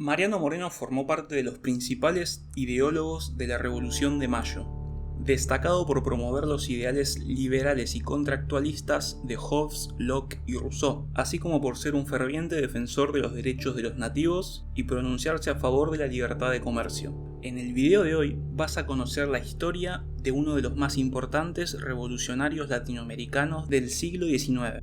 Mariano Moreno formó parte de los principales ideólogos de la Revolución de Mayo, destacado por promover los ideales liberales y contractualistas de Hobbes, Locke y Rousseau, así como por ser un ferviente defensor de los derechos de los nativos y pronunciarse a favor de la libertad de comercio. En el video de hoy vas a conocer la historia de uno de los más importantes revolucionarios latinoamericanos del siglo XIX.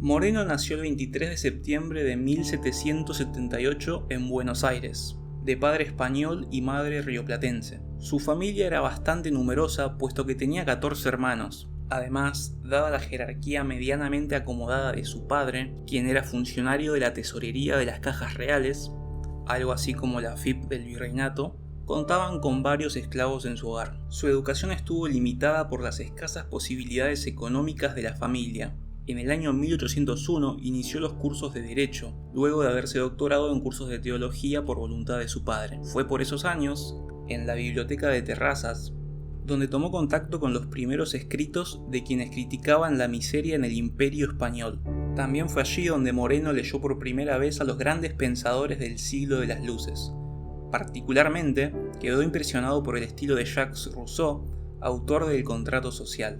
Moreno nació el 23 de septiembre de 1778 en Buenos Aires, de padre español y madre rioplatense. Su familia era bastante numerosa, puesto que tenía 14 hermanos. Además, dada la jerarquía medianamente acomodada de su padre, quien era funcionario de la tesorería de las cajas reales, algo así como la FIP del virreinato, contaban con varios esclavos en su hogar. Su educación estuvo limitada por las escasas posibilidades económicas de la familia. En el año 1801 inició los cursos de Derecho, luego de haberse doctorado en cursos de Teología por voluntad de su padre. Fue por esos años, en la biblioteca de Terrazas, donde tomó contacto con los primeros escritos de quienes criticaban la miseria en el Imperio Español. También fue allí donde Moreno leyó por primera vez a los grandes pensadores del siglo de las luces. Particularmente, quedó impresionado por el estilo de Jacques Rousseau, autor del Contrato Social,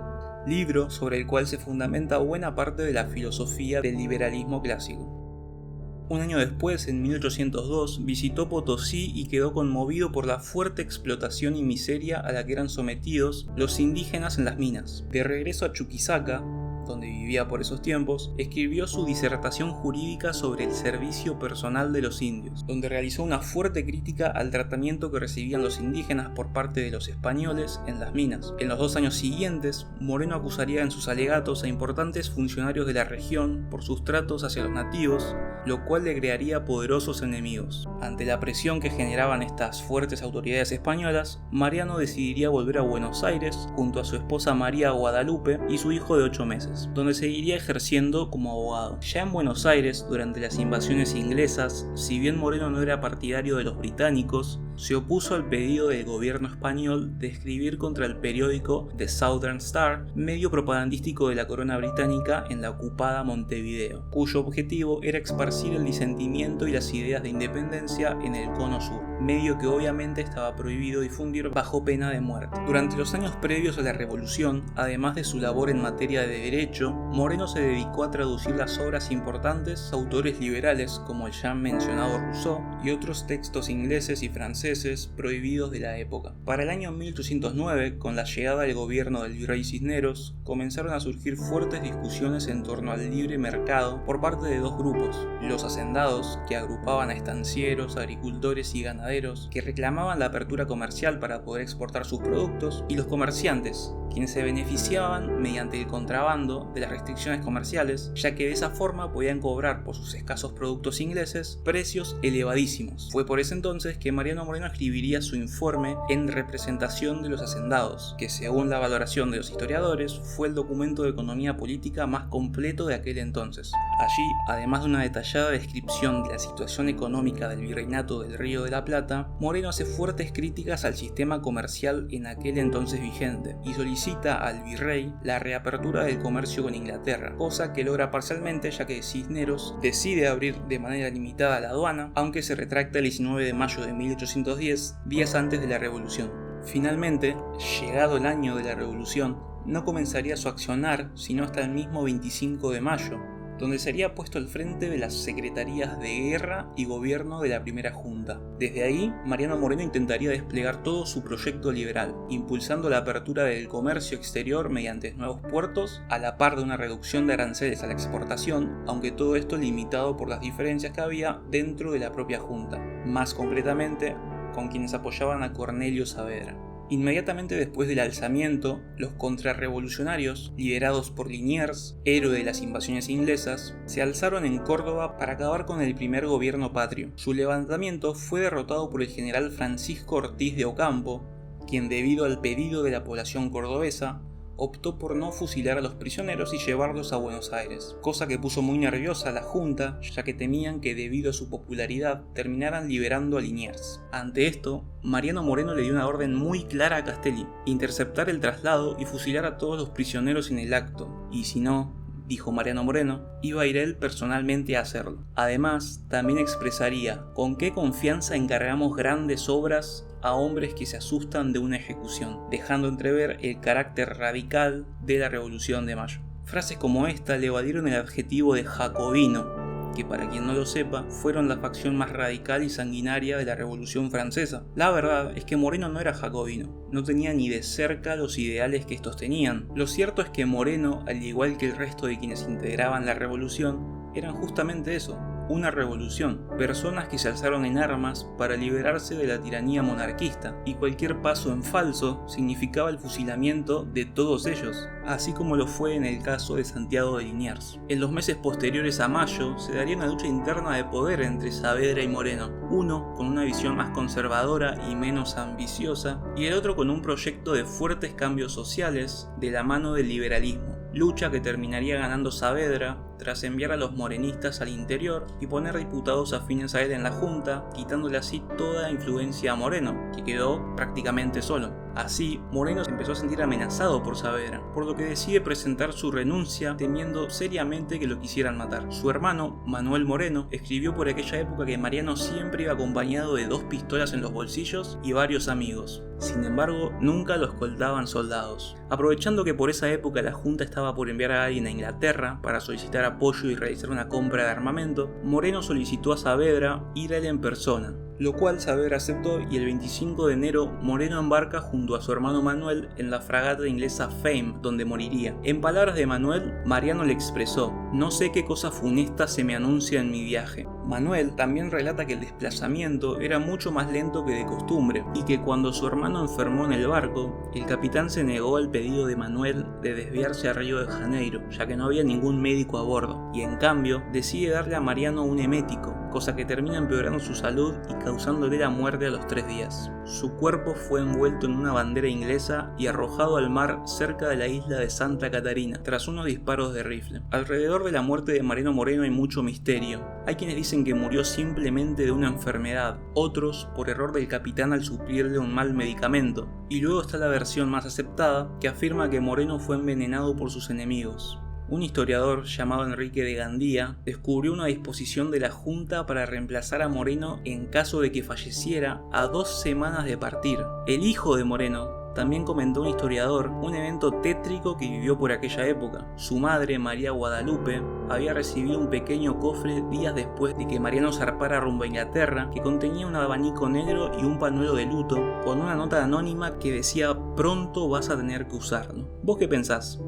libro sobre el cual se fundamenta buena parte de la filosofía del liberalismo clásico. Un año después, en 1802, visitó Potosí y quedó conmovido por la fuerte explotación y miseria a la que eran sometidos los indígenas en las minas. De regreso a Chuquisaca, donde vivía por esos tiempos, escribió su disertación jurídica sobre el servicio personal de los indios, donde realizó una fuerte crítica al tratamiento que recibían los indígenas por parte de los españoles en las minas. En los 2 años siguientes, Moreno acusaría en sus alegatos a importantes funcionarios de la región por sus tratos hacia los nativos, lo cual le crearía poderosos enemigos. Ante la presión que generaban estas fuertes autoridades españolas, Mariano decidiría volver a Buenos Aires junto a su esposa María Guadalupe y su hijo de 8 meses, donde seguiría ejerciendo como abogado. Ya en Buenos Aires, durante las invasiones inglesas, si bien Moreno no era partidario de los británicos, se opuso al pedido del gobierno español de escribir contra el periódico The Southern Star, medio propagandístico de la corona británica en la ocupada Montevideo, cuyo objetivo era esparcir el disentimiento y las ideas de independencia en el cono sur, medio que obviamente estaba prohibido difundir bajo pena de muerte. Durante los años previos a la revolución, además de su labor en materia de derecho, Moreno se dedicó a traducir las obras importantes de autores liberales como el ya mencionado Rousseau y otros textos ingleses y franceses prohibidos de la época. Para el año 1809, con la llegada del gobierno del virrey Cisneros, comenzaron a surgir fuertes discusiones en torno al libre mercado por parte de dos grupos: los hacendados, que agrupaban a estancieros, agricultores y ganaderos, que reclamaban la apertura comercial para poder exportar sus productos, y los comerciantes, quienes se beneficiaban mediante el contrabando de las restricciones comerciales, ya que de esa forma podían cobrar por sus escasos productos ingleses precios elevadísimos. Fue por ese entonces que Mariano Moreno escribiría su informe en representación de los hacendados, que según la valoración de los historiadores fue el documento de economía política más completo de aquel entonces. Allí, además de una detallada descripción de la situación económica del virreinato del Río de la Plata, Moreno hace fuertes críticas al sistema comercial en aquel entonces vigente y solicita al virrey la reapertura del comercio con Inglaterra, cosa que logra parcialmente ya que Cisneros decide abrir de manera limitada la aduana, aunque se retracta el 19 de mayo de 1810, días antes de la revolución. Finalmente, llegado el año de la revolución, no comenzaría su accionar sino hasta el mismo 25 de mayo, donde sería puesto al frente de las secretarías de guerra y gobierno de la primera junta. Desde ahí, Mariano Moreno intentaría desplegar todo su proyecto liberal, impulsando la apertura del comercio exterior mediante nuevos puertos, a la par de una reducción de aranceles a la exportación, aunque todo esto limitado por las diferencias que había dentro de la propia junta, más concretamente con quienes apoyaban a Cornelio Saavedra. Inmediatamente después del alzamiento, los contrarrevolucionarios, liderados por Liniers, héroe de las invasiones inglesas, se alzaron en Córdoba para acabar con el primer gobierno patrio. Su levantamiento fue derrotado por el general Francisco Ortiz de Ocampo, quien, debido al pedido de la población cordobesa, optó por no fusilar a los prisioneros y llevarlos a Buenos Aires, cosa que puso muy nerviosa a la Junta, ya que temían que debido a su popularidad terminaran liberando a Liniers. Ante esto, Mariano Moreno le dio una orden muy clara a Castelli: interceptar el traslado y fusilar a todos los prisioneros en el acto, y si no, dijo Mariano Moreno, iba a ir él personalmente a hacerlo. Además, también expresaría con qué confianza encargamos grandes obras a hombres que se asustan de una ejecución, dejando entrever el carácter radical de la Revolución de Mayo. Frases como esta le valieron el adjetivo de jacobino, que para quien no lo sepa, fueron la facción más radical y sanguinaria de la Revolución Francesa. La verdad es que Moreno no era jacobino, no tenía ni de cerca los ideales que estos tenían. Lo cierto es que Moreno, al igual que el resto de quienes integraban la revolución, eran justamente eso, una revolución, personas que se alzaron en armas para liberarse de la tiranía monarquista, y cualquier paso en falso significaba el fusilamiento de todos ellos, así como lo fue en el caso de Santiago de Liniers. En los meses posteriores a Mayo se daría una lucha interna de poder entre Saavedra y Moreno, uno con una visión más conservadora y menos ambiciosa, y el otro con un proyecto de fuertes cambios sociales de la mano del liberalismo. Lucha que terminaría ganando Saavedra tras enviar a los morenistas al interior y poner diputados afines a él en la Junta, quitándole así toda influencia a Moreno, que quedó prácticamente solo. Así, Moreno se empezó a sentir amenazado por Saavedra, por lo que decide presentar su renuncia temiendo seriamente que lo quisieran matar. Su hermano, Manuel Moreno, escribió por aquella época que Mariano siempre iba acompañado de 2 pistolas en los bolsillos y varios amigos. Sin embargo, nunca lo escoltaban soldados. Aprovechando que por esa época la Junta estaba por enviar a alguien a Inglaterra para solicitar apoyo y realizar una compra de armamento, Moreno solicitó a Saavedra ir a él en persona, lo cual Saavedra aceptó y el 25 de enero Moreno embarca junto a su hermano Manuel en la fragata inglesa Fame, donde moriría. En palabras de Manuel, Mariano le expresó: "No sé qué cosa funesta se me anuncia en mi viaje". Manuel también relata que el desplazamiento era mucho más lento que de costumbre y que cuando su hermano enfermó en el barco, el capitán se negó al pedido de Manuel de desviarse a Río de Janeiro, ya que no había ningún médico a bordo, y en cambio decide darle a Mariano un emético, cosa que termina empeorando su salud y causándole la muerte a los 3 días. Su cuerpo fue envuelto en una bandera inglesa y arrojado al mar cerca de la isla de Santa Catarina, tras unos disparos de rifle. Alrededor de la muerte de Mariano Moreno hay mucho misterio. Hay quienes dicen que murió simplemente de una enfermedad, otros por error del capitán al suplirle un mal medicamento, y luego está la versión más aceptada, que afirma que Moreno fue envenenado por sus enemigos. Un historiador llamado Enrique de Gandía descubrió una disposición de la Junta para reemplazar a Moreno en caso de que falleciera a 2 semanas de partir. El hijo de Moreno, también comentó un historiador, un evento tétrico que vivió por aquella época. Su madre, María Guadalupe, había recibido un pequeño cofre días después de que Mariano zarpara rumbo a Inglaterra, que contenía un abanico negro y un pañuelo de luto, con una nota anónima que decía: "Pronto vas a tener que usarlo". ¿Vos qué pensás?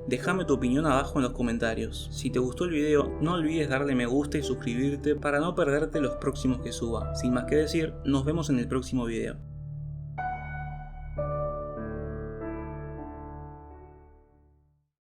Déjame tu opinión abajo en los comentarios. Si te gustó el video, no olvides darle me gusta y suscribirte para no perderte los próximos que suba. Sin más que decir, nos vemos en el próximo video.